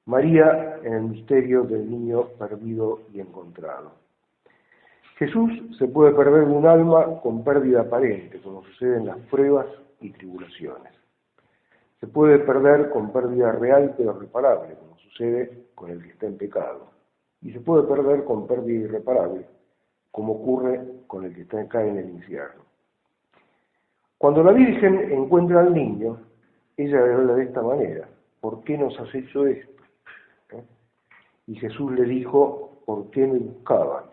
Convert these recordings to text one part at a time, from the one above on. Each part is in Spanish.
María en el misterio del niño perdido y encontrado. Jesús se puede perder un alma con pérdida aparente, como sucede en las pruebas y tribulaciones. Se puede perder con pérdida real pero reparable, como sucede con el que está en pecado. Y se puede perder con pérdida irreparable, como ocurre con el que cae en el infierno. Cuando la Virgen encuentra al niño, ella le habla de esta manera: ¿por qué nos has hecho esto? Y Jesús le dijo: ¿por qué me buscabais?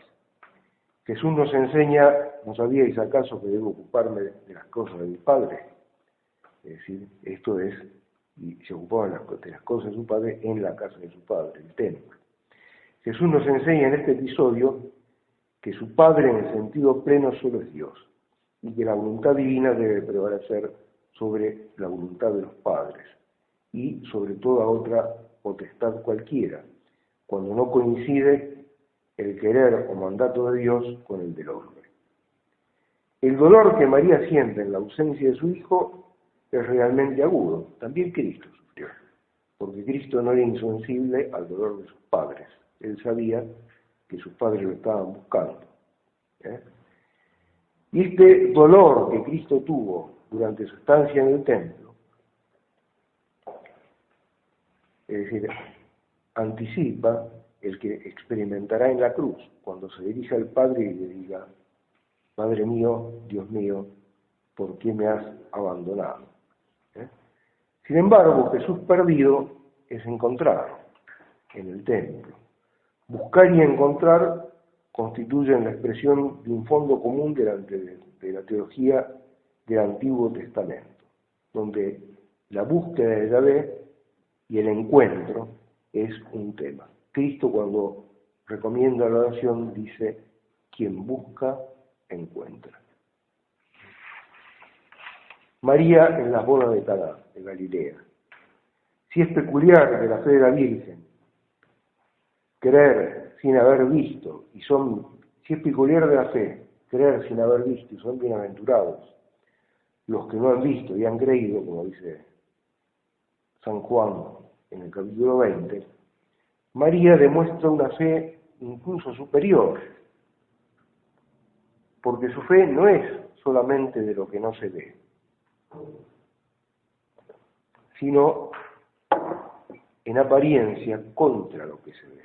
Jesús nos enseña: ¿no sabíais acaso que debo ocuparme de las cosas de mi Padre? Es decir, esto es, y se ocupaban de las cosas de su Padre en la casa de su Padre, el templo. Jesús nos enseña en este episodio que su Padre en el sentido pleno solo es Dios, y que la voluntad divina debe prevalecer sobre la voluntad de los padres, y sobre toda otra potestad cualquiera, cuando no coincide el querer o mandato de Dios con el del hombre. El dolor que María siente en la ausencia de su hijo es realmente agudo. También Cristo sufrió, porque Cristo no era insensible al dolor de sus padres. Él sabía que sus padres lo estaban buscando. Y este dolor que Cristo tuvo durante su estancia en el templo, es decir, anticipa el que experimentará en la cruz, cuando se dirija al Padre y le diga: Padre mío, Dios mío, ¿por qué me has abandonado? Sin embargo, Jesús perdido es encontrado en el templo. Buscar y encontrar constituyen la expresión de un fondo común de la teología del Antiguo Testamento, donde la búsqueda de Yahvé y el encuentro es un tema. Cristo, cuando recomienda la oración, dice: quien busca, encuentra. María en las bodas de Caná, de Galilea. Si es peculiar de la fe de la Virgen creer sin haber visto, si es peculiar de la fe creer sin haber visto, y son bienaventurados los que no han visto y han creído, como dice San Juan en el capítulo 20, María demuestra una fe incluso superior, porque su fe no es solamente de lo que no se ve, sino en apariencia contra lo que se ve.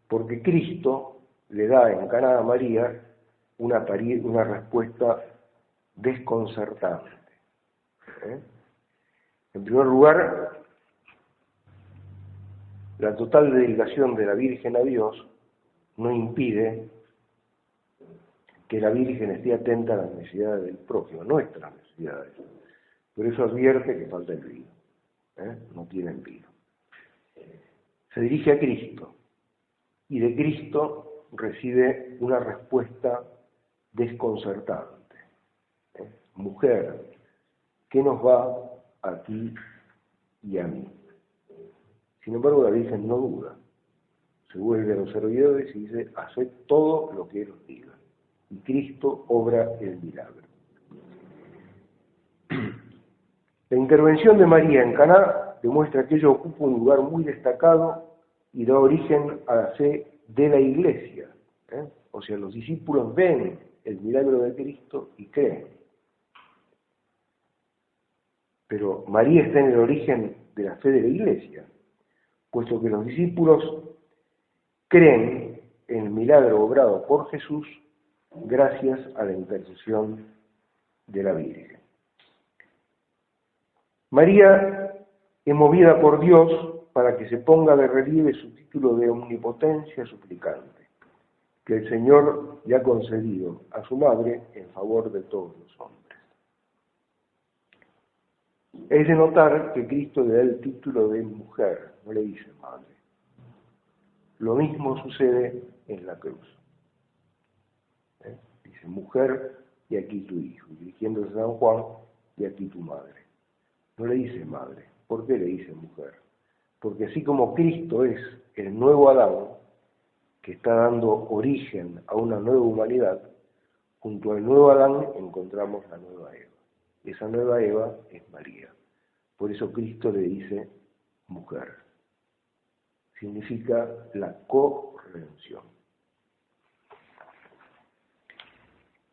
Porque Cristo le da en Caná a María una respuesta desconcertante. En primer lugar, la total dedicación de la Virgen a Dios no impide que la Virgen esté atenta a las necesidades del prójimo, nuestras necesidades. Por eso advierte que falta el vino. No tienen vino. Se dirige a Cristo, y de Cristo recibe una respuesta desconcertante. Mujer, ¿qué nos va a ti y a mí? Sin embargo, la Virgen no duda. Se vuelve a los servidores y dice: haced todo lo que Él os diga. Y Cristo obra el milagro. La intervención de María en Caná demuestra que ella ocupa un lugar muy destacado y da origen a la fe de la Iglesia. O sea, los discípulos ven el milagro de Cristo y creen. Pero María está en el origen de la fe de la Iglesia, puesto que los discípulos creen en el milagro obrado por Jesús gracias a la intercesión de la Virgen. María es movida por Dios para que se ponga de relieve su título de omnipotencia suplicante, que el Señor le ha concedido a su madre en favor de todos los hombres. Es de notar que Cristo le da el título de mujer, no le dice madre. Lo mismo sucede en la cruz. Dice: mujer, y aquí tu hijo, dirigiéndose a San Juan, y aquí tu madre. no le dice madre. ¿Por qué le dice mujer? Porque así como Cristo es el nuevo Adán, que está dando origen a una nueva humanidad, junto al nuevo Adán encontramos la nueva Eva. Esa nueva Eva es María. Por eso Cristo le dice mujer. Significa la corredención.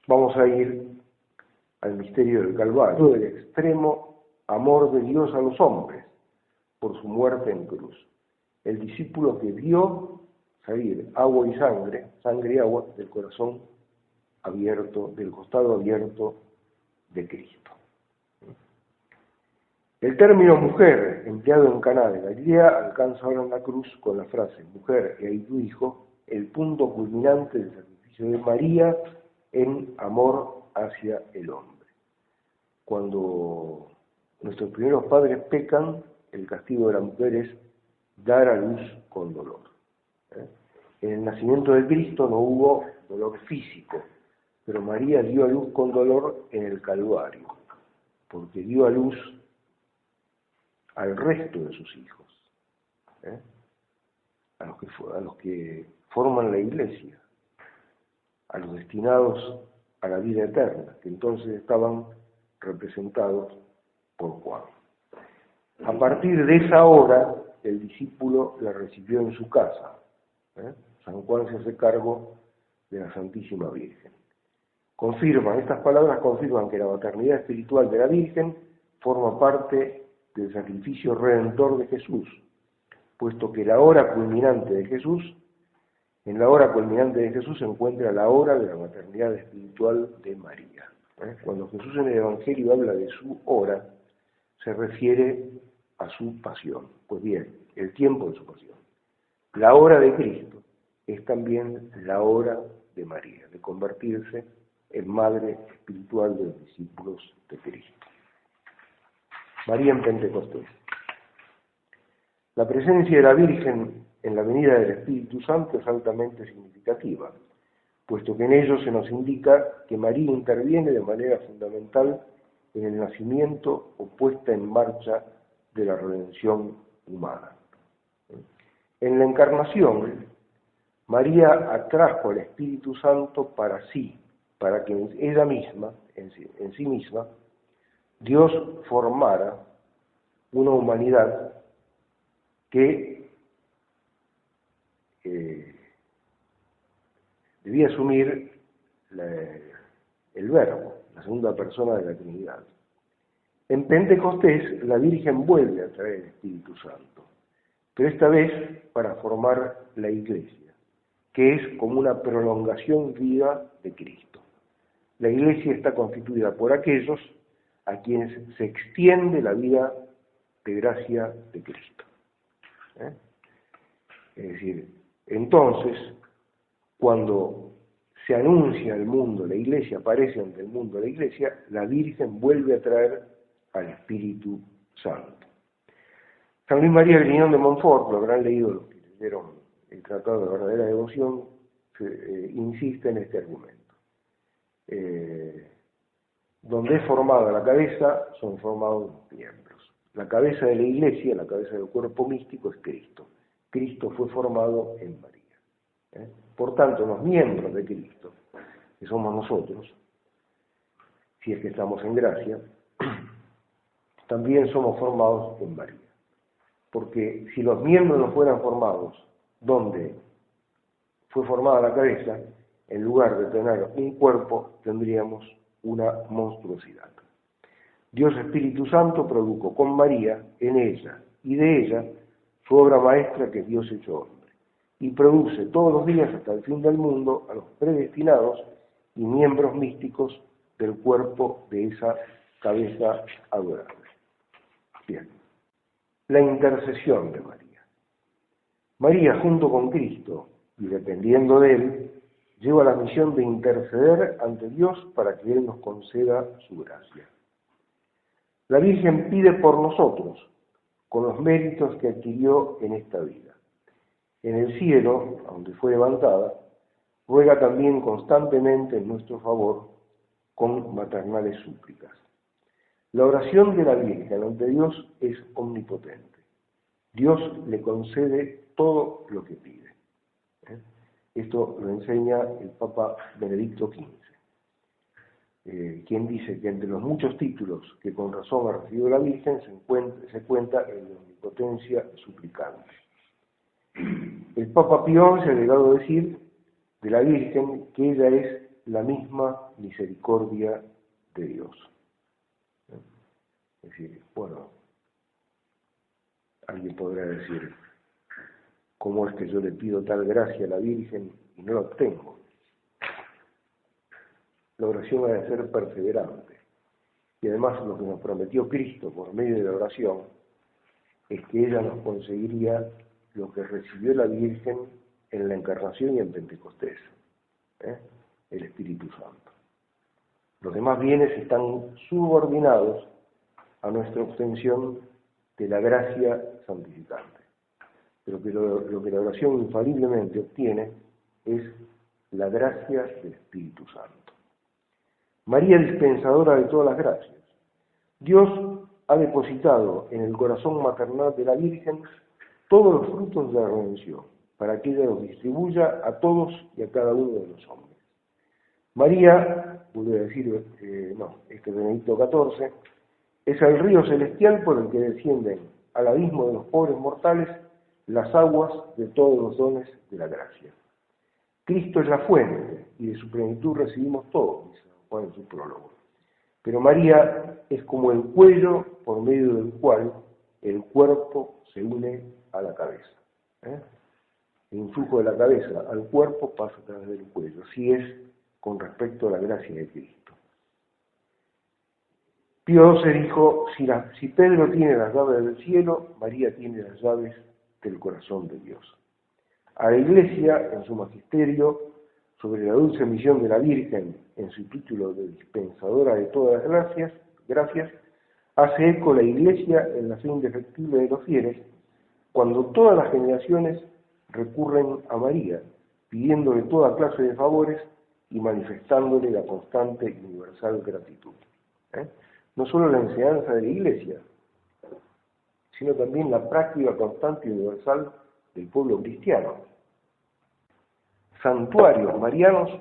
Vamos a ir al misterio del Calvario, del extremo amor de Dios a los hombres, por su muerte en cruz. El discípulo que vio salir agua y sangre y agua del corazón abierto, del costado abierto de Cristo. El término mujer, empleado en Caná de Galilea, alcanza ahora en la cruz con la frase mujer, he ahí tu hijo, el punto culminante del sacrificio de María en amor hacia el hombre. Cuando nuestros primeros padres pecan, el castigo de la mujer es dar a luz con dolor. En el nacimiento de Cristo no hubo dolor físico, pero María dio a luz con dolor en el Calvario, porque dio a luz al resto de sus hijos, a los que forman la Iglesia, a los destinados a la vida eterna, que entonces estaban representados por Juan. A partir de esa hora, el discípulo la recibió en su casa. San Juan se hace cargo de la Santísima Virgen. Estas palabras confirman que la maternidad espiritual de la Virgen forma parte del sacrificio redentor de Jesús, puesto que la hora culminante de Jesús, en la hora culminante de Jesús se encuentra la hora de la maternidad espiritual de María. Cuando Jesús en el Evangelio habla de su hora, se refiere a su pasión. Pues bien, el tiempo de su pasión. La hora de Cristo es también la hora de María, de convertirse en madre espiritual de los discípulos de Cristo. María en Pentecostés. La presencia de la Virgen en la venida del Espíritu Santo es altamente significativa, puesto que en ello se nos indica que María interviene de manera fundamental en el nacimiento o puesta en marcha de la redención humana. En la encarnación, María atrajo al Espíritu Santo para sí, para que ella misma, en sí misma, Dios formara una humanidad que debía asumir el Verbo, la segunda persona de la Trinidad. En Pentecostés la Virgen vuelve a traer el Espíritu Santo, pero esta vez para formar la Iglesia, que es como una prolongación viva de Cristo. La Iglesia está constituida por aquellos a quienes se extiende la vida de gracia de Cristo. Es decir, entonces, cuando se anuncia al mundo la Iglesia, aparece ante el mundo la Iglesia, la Virgen vuelve a traer al Espíritu Santo. San Luis María Griñón de Montfort, lo habrán leído los que leyeron el Tratado de la Verdadera Devoción, insiste en este argumento. Donde es formada la cabeza, son formados los miembros. La cabeza de la Iglesia, la cabeza del cuerpo místico es Cristo. Cristo fue formado en María. Por tanto, los miembros de Cristo, que somos nosotros, si es que estamos en gracia, también somos formados en María. Porque si los miembros no fueran formados donde fue formada la cabeza, en lugar de tener un cuerpo, tendríamos una monstruosidad. Dios Espíritu Santo produjo con María, en ella y de ella, su obra maestra que es Dios hecho hombre, y produce todos los días hasta el fin del mundo a los predestinados y miembros místicos del cuerpo de esa cabeza adorable. Bien, la intercesión de María. María, junto con Cristo y dependiendo de Él, lleva la misión de interceder ante Dios para que Él nos conceda su gracia. La Virgen pide por nosotros, con los méritos que adquirió en esta vida. En el cielo, donde fue levantada, ruega también constantemente en nuestro favor con maternales súplicas. La oración de la Virgen ante Dios es omnipotente. Dios le concede todo lo que pide. Esto lo enseña el Papa Benedicto XV, quien dice que entre los muchos títulos que con razón ha recibido la Virgen se cuenta el de omnipotencia suplicante. El Papa Pío XI ha llegado a decir de la Virgen que ella es la misma misericordia de Dios. Es decir, bueno, alguien podrá decir, ¿cómo es que yo le pido tal gracia a la Virgen y no la obtengo? La oración ha de ser perseverante. Y además lo que nos prometió Cristo por medio de la oración es que ella nos conseguiría lo que recibió la Virgen en la Encarnación y en Pentecostés, el Espíritu Santo. Los demás bienes están subordinados a nuestra obtención de la gracia santificante. Pero que lo que la oración infaliblemente obtiene es la gracia del Espíritu Santo. María, dispensadora de todas las gracias. Dios ha depositado en el corazón maternal de la Virgen todos los frutos de la redención, para que ella los distribuya a todos y a cada uno de los hombres. María, vuelvo a decir, Benedicto XIV, es el río celestial por el que descienden al abismo de los pobres mortales las aguas de todos los dones de la gracia. Cristo es la fuente y de su plenitud recibimos todo, dice San Juan en su prólogo. Pero María es como el cuello por medio del cual el cuerpo se une a la cabeza. El influjo de la cabeza al cuerpo pasa a través del cuello. Así es con respecto a la gracia de Cristo. Pío XII dijo, si Pedro tiene las llaves del cielo, María tiene las llaves del corazón de Dios. A la Iglesia, en su magisterio, sobre la dulce misión de la Virgen, en su título de dispensadora de todas las gracias, hace eco la Iglesia en la fe indefectible de los fieles, cuando todas las generaciones recurren a María, pidiéndole toda clase de favores y manifestándole la constante y universal gratitud. No solo la enseñanza de la Iglesia, sino también la práctica constante y universal del pueblo cristiano. Santuarios marianos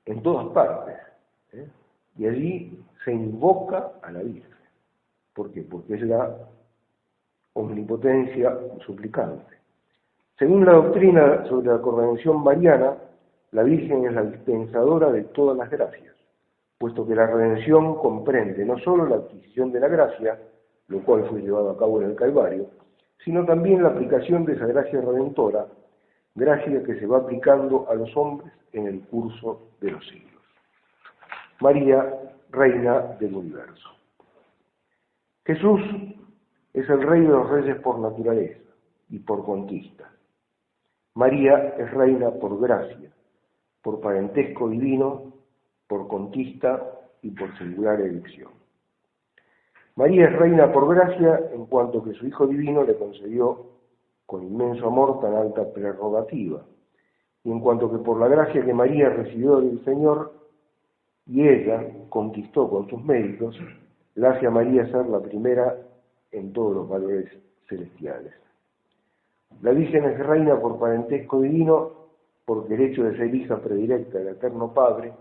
en todas partes, y allí se invoca a la Virgen. ¿Por qué? Porque es la omnipotencia suplicante. Según la doctrina sobre la corredención mariana, la Virgen es la dispensadora de todas las gracias, puesto que la redención comprende no solo la adquisición de la gracia, lo cual fue llevado a cabo en el Calvario, sino también la aplicación de esa gracia redentora, gracia que se va aplicando a los hombres en el curso de los siglos. María, Reina del Universo. Jesús es el Rey de los Reyes por naturaleza y por conquista. María es Reina por gracia, por parentesco divino, por conquista y por singular elección. María es Reina por gracia en cuanto que su Hijo Divino le concedió con inmenso amor tan alta prerrogativa, y en cuanto que por la gracia que María recibió del Señor y ella conquistó con sus méritos, la hace a María ser la primera en todos los valores celestiales. La Virgen es Reina por parentesco divino, porque el hecho de ser hija predilecta del Eterno Padre,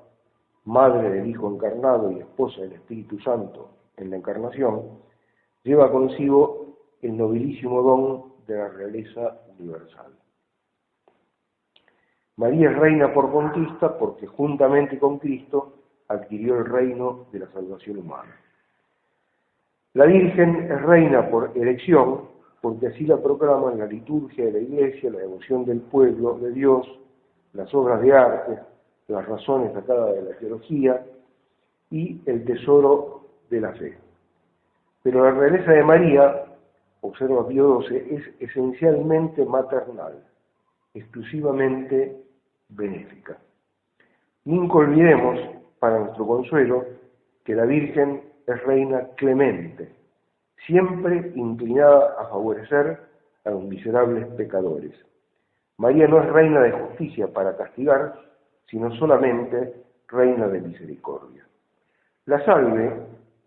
madre del Hijo encarnado y esposa del Espíritu Santo en la Encarnación, lleva consigo el nobilísimo don de la realeza universal. María es Reina por conquista porque juntamente con Cristo adquirió el reino de la salvación humana. La Virgen es Reina por elección porque así la proclaman la liturgia de la Iglesia, la devoción del pueblo de Dios, las obras de arte, las razones sacadas de la teología y el tesoro de la fe. Pero la realeza de María, observa Pío XII, es esencialmente maternal, exclusivamente benéfica. Nunca olvidemos, para nuestro consuelo, que la Virgen es Reina clemente, siempre inclinada a favorecer a los miserables pecadores. María no es Reina de justicia para castigar, sino solamente Reina de misericordia. La salve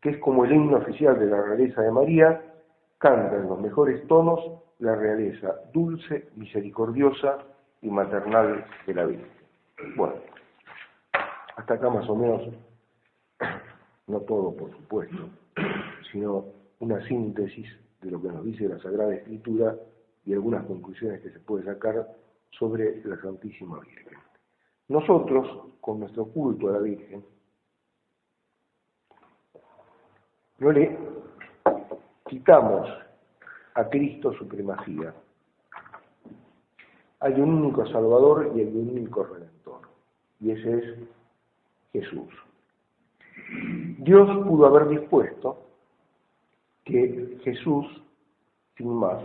que es como el himno oficial de la realeza de María, canta en los mejores tonos la realeza dulce, misericordiosa y maternal de la Virgen. Bueno, hasta acá más o menos, no todo por supuesto, sino una síntesis de lo que nos dice la Sagrada Escritura y algunas conclusiones que se puede sacar sobre la Santísima Virgen. Nosotros, con nuestro culto a la Virgen, no le quitamos a Cristo su primacía. Hay un único Salvador y hay un único Redentor, y ese es Jesús. Dios pudo haber dispuesto que Jesús, sin más,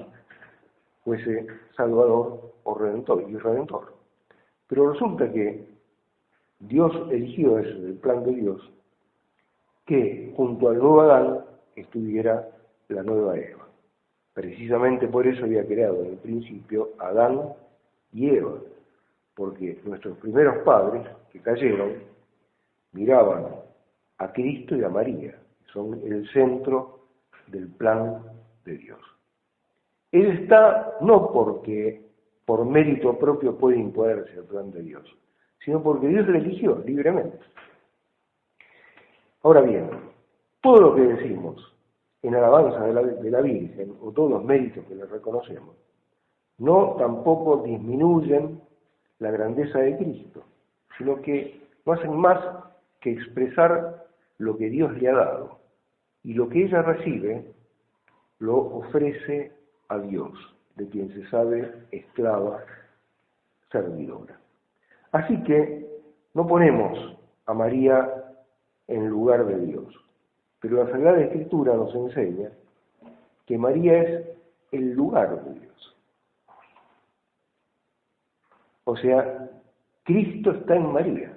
fuese Salvador o Redentor y Redentor. Pero resulta que Dios eligió, es el plan de Dios, que junto al nuevo Adán estuviera la nueva Eva. Precisamente por eso había creado en el principio Adán y Eva, porque nuestros primeros padres que cayeron miraban a Cristo y a María, que son el centro del plan de Dios. Él está no porque por mérito propio puede imponerse el plan de Dios, sino porque Dios le eligió libremente. Ahora bien, todo lo que decimos en alabanza de la Virgen, o todos los méritos que le reconocemos, no tampoco disminuyen la grandeza de Cristo, sino que no hacen más que expresar lo que Dios le ha dado, y lo que ella recibe lo ofrece a Dios, de quien se sabe esclava, servidora. Así que no ponemos a María en lugar de Dios, pero la Sagrada Escritura nos enseña que María es el lugar de Dios. O sea, Cristo está en María.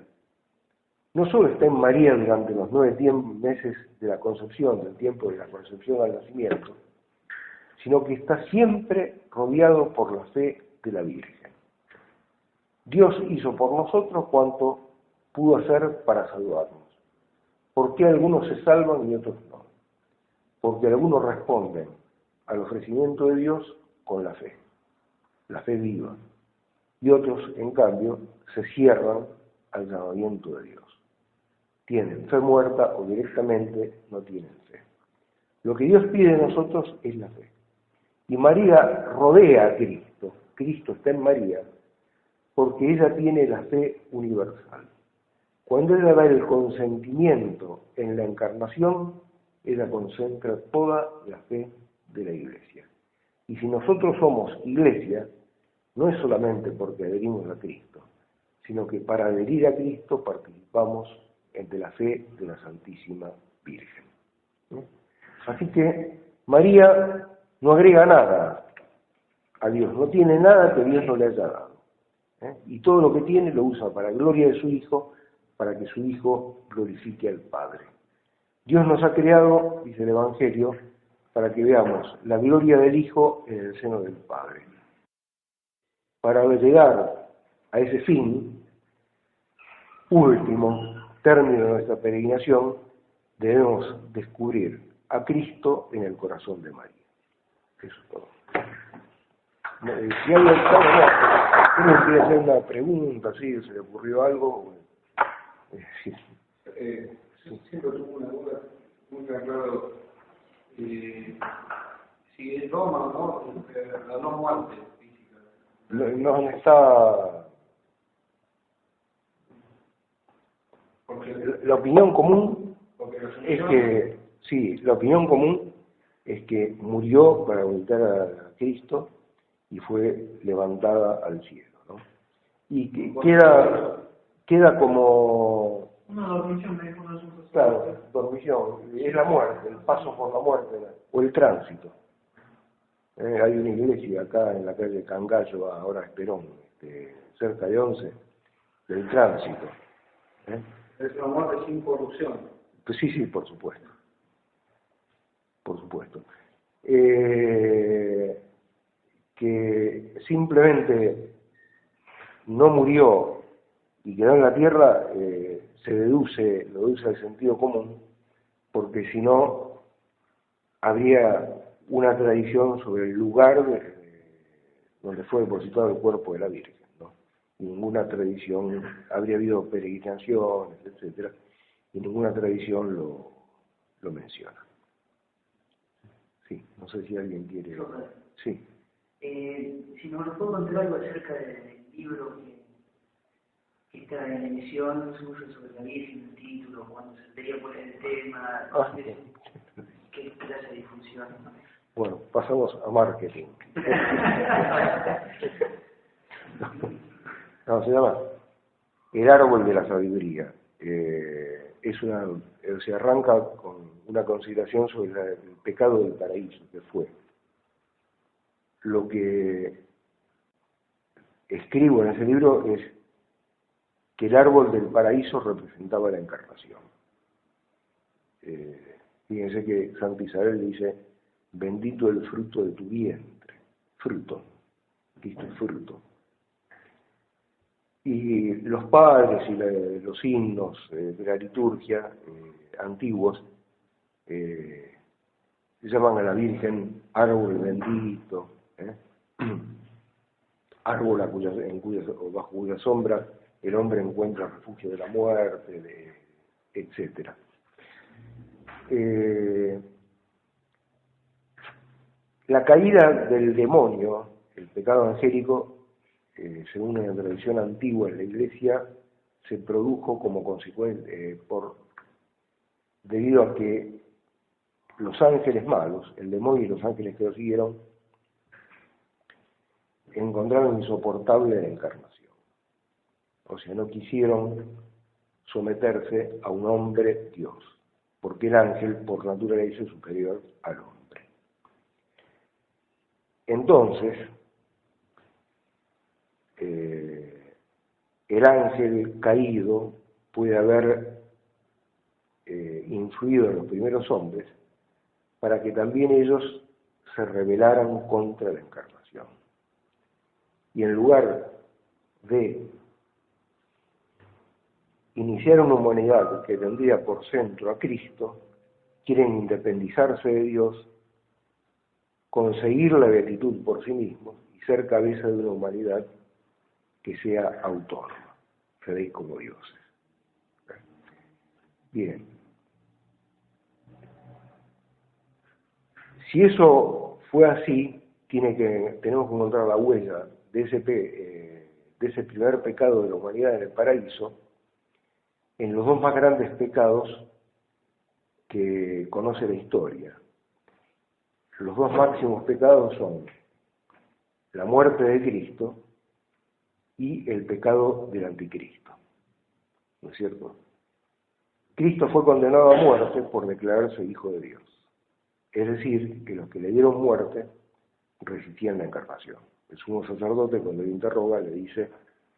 No solo está en María durante los 9 meses de la concepción, del tiempo de la concepción al nacimiento, sino que está siempre rodeado por la fe de la Virgen. Dios hizo por nosotros cuanto pudo hacer para salvarnos. ¿Por qué algunos se salvan y otros no? Porque algunos responden al ofrecimiento de Dios con la fe viva, y otros, en cambio, se cierran al llamamiento de Dios. Tienen fe muerta o directamente no tienen fe. Lo que Dios pide de nosotros es la fe. Y María rodea a Cristo. Cristo está en María porque ella tiene la fe universal. Cuando ella da el consentimiento en la encarnación, ella concentra toda la fe de la Iglesia. Y si nosotros somos Iglesia, no es solamente porque adherimos a Cristo, sino que para adherir a Cristo participamos de la fe de la Santísima Virgen. Así que María no agrega nada a Dios, no tiene nada que Dios no le haya dado. Y todo lo que tiene lo usa para gloria de su Hijo, para que su Hijo glorifique al Padre. Dios nos ha creado, dice el Evangelio, para que veamos la gloria del Hijo en el seno del Padre. Para llegar a ese fin, último término de nuestra peregrinación, debemos descubrir a Cristo en el corazón de María. Eso es todo. Si alguien quiere hacer una pregunta, si se le ocurrió algo. Sí. Siempre tuve una duda muy claro. Si en Roma, ¿no? La no muerte física. No está. Porque la opinión común es que, sí, la opinión común es que murió para volver a Cristo y fue levantada al cielo, ¿no? Y que queda como... Una dormición, me dijo una asunto. Claro, dormición, es la muerte, el paso por la muerte, o el tránsito. Hay una iglesia acá en la calle Cangallo, ahora Esperón, cerca de 11, del tránsito. Es una muerte sin corrupción. Pues sí, por supuesto. Por supuesto. Que simplemente no murió y quedó en la tierra, lo deduce al sentido común, porque si no, habría una tradición sobre el lugar donde fue depositado el cuerpo de la Virgen, ¿no? Y ninguna tradición, habría habido peregrinaciones, etcétera, y ninguna tradición lo menciona. Sí, no sé si alguien quiere... Sí. Si nos puedo contar algo acerca del libro que está en emisión suyo sobre la Virgen, el título, cuando se entería por el tema, qué clase de difusión. Bueno, pasamos a marketing. No, se llama El árbol de la sabiduría. Se arranca con una consideración sobre el pecado del paraíso, que fue. Lo que escribo en ese libro es que el árbol del paraíso representaba la encarnación. Fíjense que Santa Isabel dice, bendito el fruto de tu vientre, fruto, Cristo es fruto. Y los padres y los himnos de la liturgia antiguos se llaman a la Virgen árbol bendito, árbol bajo cuya sombra el hombre encuentra refugio de la muerte, etc. La caída del demonio, el pecado angélico, según una tradición antigua en la Iglesia, se produjo como consecuencia debido a que los ángeles malos, el demonio y los ángeles que lo siguieron, encontraron insoportable la encarnación. O sea, no quisieron someterse a un hombre Dios, porque el ángel por naturaleza es superior al hombre. Entonces, el ángel caído puede haber influido en los primeros hombres para que también ellos se rebelaran contra la encarnación. Y en lugar de iniciar una humanidad que tendría por centro a Cristo, quieren independizarse de Dios, conseguir la beatitud por sí mismos y ser cabeza de una humanidad que sea autónoma, seréis como dioses. Bien. Si eso fue así, tenemos que encontrar la huella de ese primer pecado de la humanidad en el paraíso, en los dos más grandes pecados que conoce la historia. Los dos máximos pecados son la muerte de Cristo y el pecado del anticristo. ¿No es cierto? Cristo fue condenado a muerte por declararse hijo de Dios. Es decir, que los que le dieron muerte resistían la encarnación. El sumo sacerdote, cuando le interroga, le dice,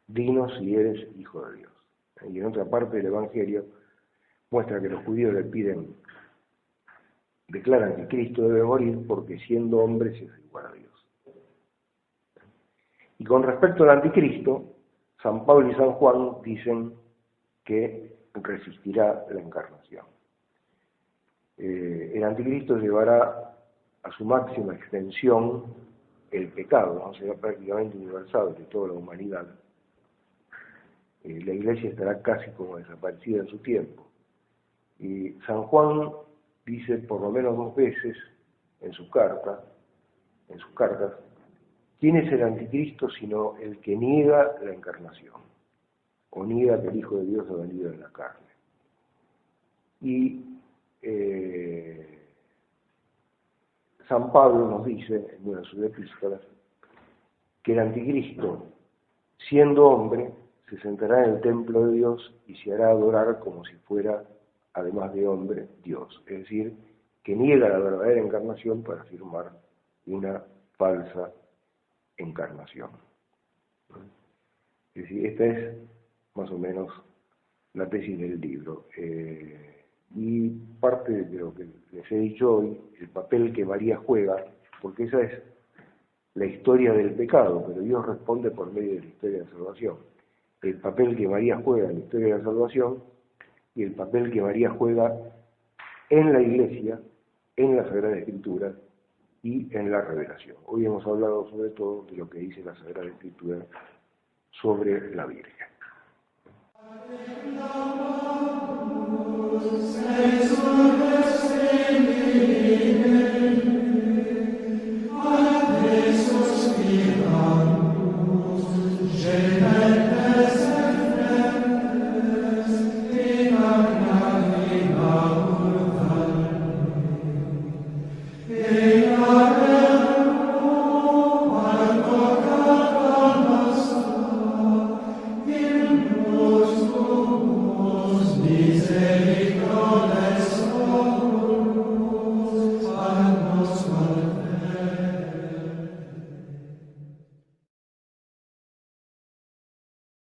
dinos si eres hijo de Dios. Y en otra parte del Evangelio muestra que los judíos le declaran que Cristo debe morir porque siendo hombre se es igual a Dios. Y con respecto al anticristo, San Pablo y San Juan dicen que resistirá la encarnación. El anticristo llevará a su máxima extensión el pecado, ¿no? Será prácticamente universal de toda la humanidad. La Iglesia estará casi como desaparecida en su tiempo. Y San Juan dice por lo menos 2 veces en sus cartas, ¿quién es el anticristo sino el que niega la encarnación? O niega que el Hijo de Dios ha venido en la carne. Y San Pablo nos dice en una de sus epístolas que el anticristo, siendo hombre, se sentará en el templo de Dios y se hará adorar como si fuera, además de hombre, Dios. Es decir, que niega la verdadera encarnación para afirmar una falsa encarnación. Es decir, esta es más o menos la tesis del libro. Y parte de lo que les he dicho hoy, el papel que María juega, porque esa es la historia del pecado, pero Dios responde por medio de la historia de la salvación. El papel que María juega en la historia de la salvación y el papel que María juega en la Iglesia, en la Sagrada Escritura y en la revelación. Hoy hemos hablado sobre todo de lo que dice la Sagrada Escritura sobre la Virgen. Sensus